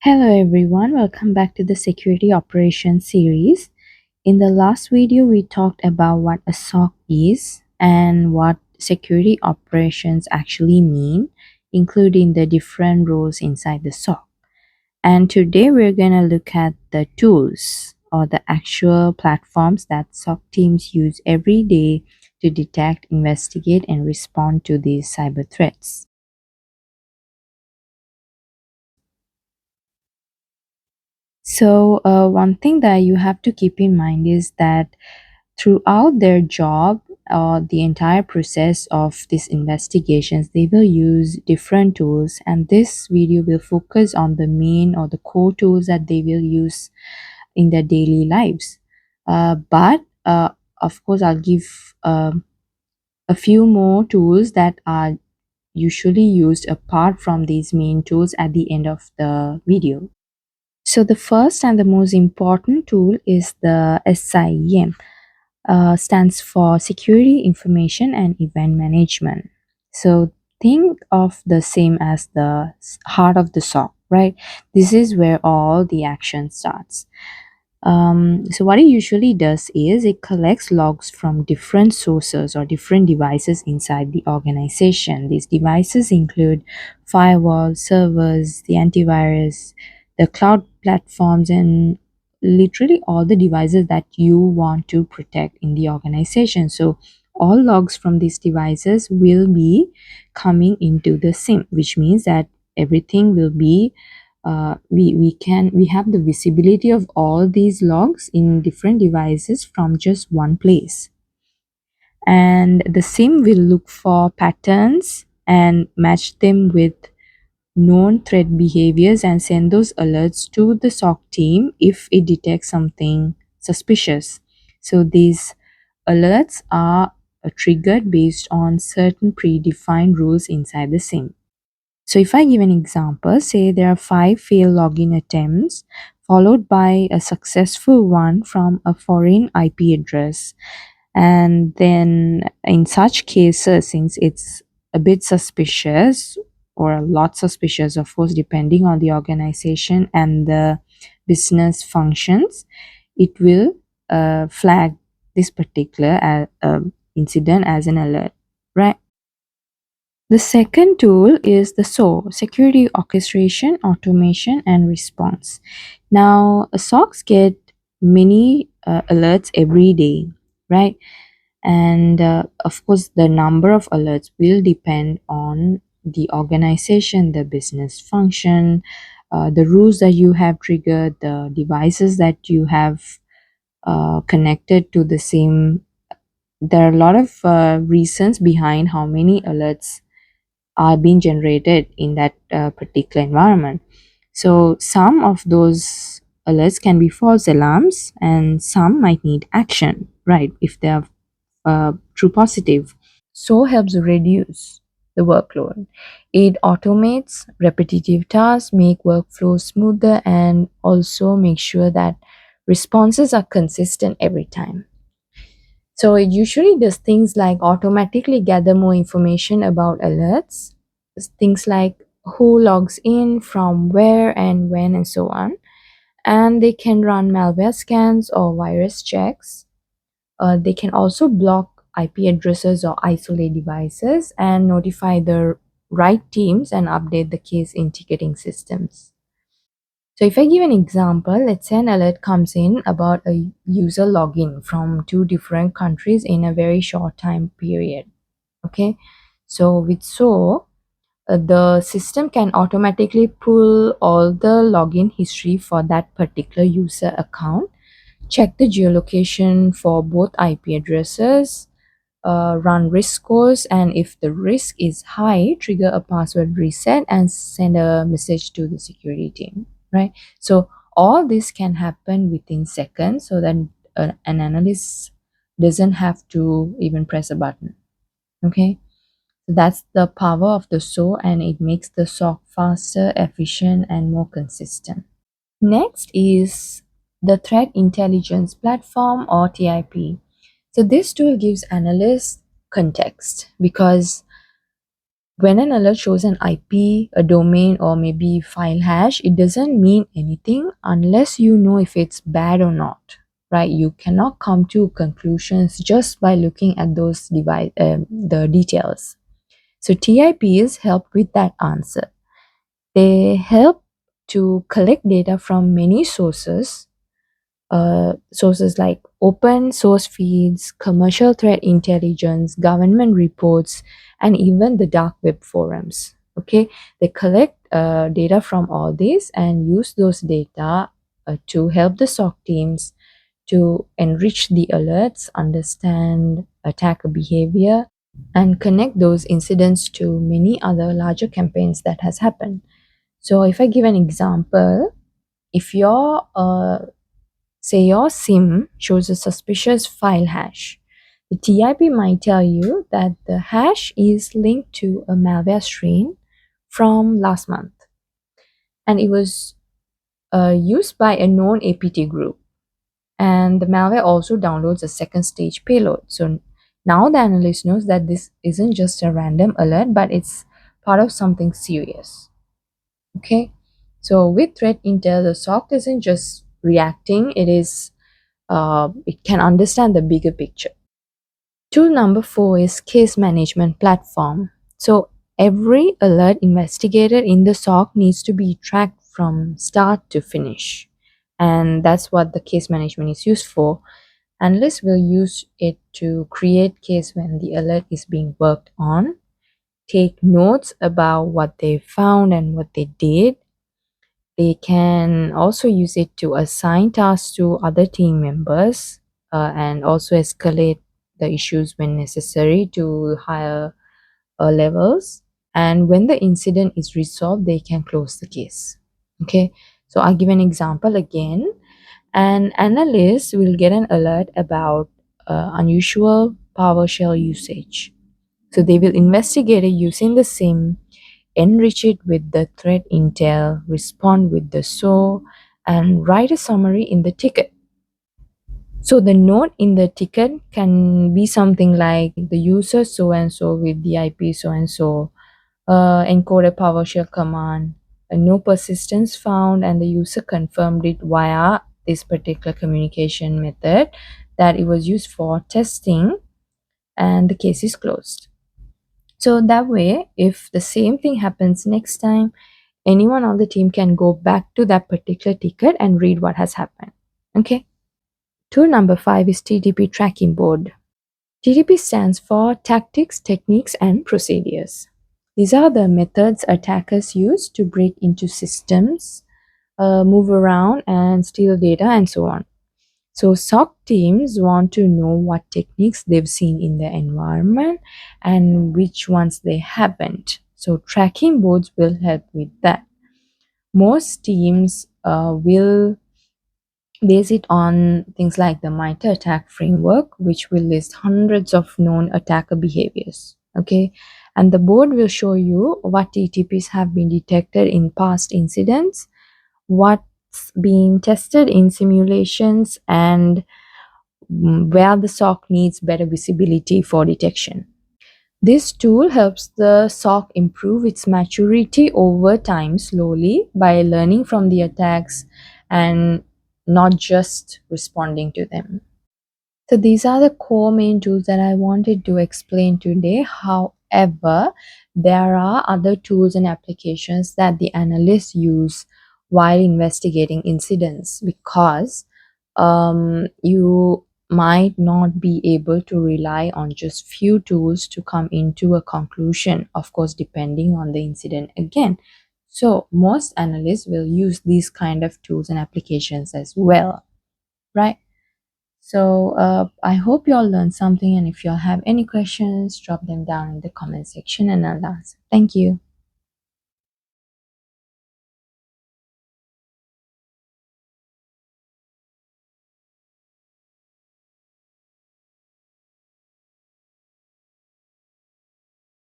Hello everyone, welcome back to the Security Operations series. In the last video, we talked about what a SOC is and what security operations actually mean, including the different roles inside the SOC. And today we're going to look at the tools or the actual platforms that SOC teams use every day to detect, investigate, and respond to these cyber threats. So, one thing that you have to keep in mind is that throughout their job or the entire process of these investigations, they will use different tools, and this video will focus on the main or the core tools that they will use in their daily lives. But of course, I'll give a few more tools that are usually used apart from these main tools at the end of the video. So the first and the most important tool is the SIEM, stands for Security Information and Event Management. So think of the same as the heart of the SOC, right? This is where all the action starts. So what it usually does is it collects logs from different sources or different devices inside the organization. These devices include firewall, servers, the antivirus, the cloud platforms, and literally all the devices that you want to protect in the organization. So all logs from these devices will be coming into the SIEM, which means that everything will be we have the visibility of all these logs in different devices from just one place, and the SIEM will look for patterns and match them with known threat behaviors and send those alerts to the SOC team if it detects something suspicious. So these alerts are triggered based on certain predefined rules inside the SIEM. So if I give an example, say there are 5 failed login attempts followed by a successful one from a foreign IP address. And then in such cases, since it's a bit suspicious or a lot suspicious, of course, depending on the organization and the business functions, it will flag this particular incident as an alert, right? The second tool is the SOAR, Security Orchestration, Automation, and Response. Now, SOCs get many alerts every day, right? And of course, the number of alerts will depend on the organization, the business function, the rules that you have triggered, the devices that you have connected to the same. There are a lot of reasons behind how many alerts are being generated in that particular environment. So some of those alerts can be false alarms and some might need action, right? If they are true positive. So helps reduce the workload. It automates repetitive tasks, make workflows smoother, and also make sure that responses are consistent every time. So it usually does things like automatically gather more information about alerts, things like who logs in, from where and when, and so on. And they can run malware scans or virus checks. They can also block IP addresses or isolate devices and notify the right teams and update the case in ticketing systems. So if I give an example, let's say an alert comes in about a user login from 2 different countries in a very short time period. Okay, so with SOAR, the system can automatically pull all the login history for that particular user account, check the geolocation for both IP addresses, run risk scores, and if the risk is high, trigger a password reset and send a message to the security team, right? So all this can happen within seconds so that an analyst doesn't have to even press a button. Okay, so that's the power of the SOAR, and it makes the SOC faster, efficient, and more consistent. Next is the Threat Intelligence Platform, or TIP. So this tool gives analysts context because When an alert shows an IP, a domain, or maybe file hash, it doesn't mean anything unless you know if it's bad or not, right? You cannot come to conclusions just by looking at those the details. So TIPs help with that answer. They help to collect data from many sources, sources like open source feeds, commercial threat intelligence, government reports, and even the dark web forums. Okay, they collect data from all these and use those data to help the SOC teams to enrich the alerts, understand attacker behavior, and connect those incidents to many other larger campaigns that has happened. So if I give an example, if your say your SIEM shows a suspicious file hash, the TIP might tell you that the hash is linked to a malware strain from last month and it was used by a known APT group. And the malware also downloads a second stage payload. So now the analyst knows that this isn't just a random alert, but it's part of something serious. Okay, so with threat intel, the SOC isn't just reacting; it can understand the bigger picture. Tool number 4 is case management platform. So every alert investigated in the SOC needs to be tracked from start to finish. And that's what the case management is used for. Analysts will use it to create case when the alert is being worked on, take notes about what they found and what they did. They can also use it to assign tasks to other team members and also escalate the issues when necessary to higher levels. And when the incident is resolved, they can close the case. Okay, so I'll give an example again. An analyst will get an alert about unusual PowerShell usage. So they will investigate it using the SIM, enrich it with the threat intel, respond with the SOAR, and write a summary in the ticket. So the note in the ticket can be something like the user so and so with the IP so and so, encode a PowerShell command, no persistence found, and the user confirmed it via this particular communication method that it was used for testing, and the case is closed. So that way, if the same thing happens next time, anyone on the team can go back to that particular ticket and read what has happened. Okay. Tool number 5 is TTP Tracking Board. TTP stands for Tactics, Techniques, and Procedures. These are the methods attackers use to break into systems, move around, and steal data, and so on. So SOC teams want to know what techniques they've seen in their environment and which ones they haven't. So tracking boards will help with that. Most teams will base it on things like the MITRE ATT&CK framework, which will list hundreds of known attacker behaviors. Okay, and the board will show you what TTPs have been detected in past incidents, what's being tested in simulations, and where the SOC needs better visibility for detection. This tool helps the SOC improve its maturity over time slowly by learning from the attacks and not just responding to them. So these are the core main tools that I wanted to explain today. However, there are other tools and applications that the analysts use while investigating incidents because you might not be able to rely on just few tools to come into a conclusion, of course, depending on the incident again. So most analysts will use these kind of tools and applications as well, right? So I hope you all learned something, and if you all have any questions, drop them down in the comment section and I'll answer. Thank you.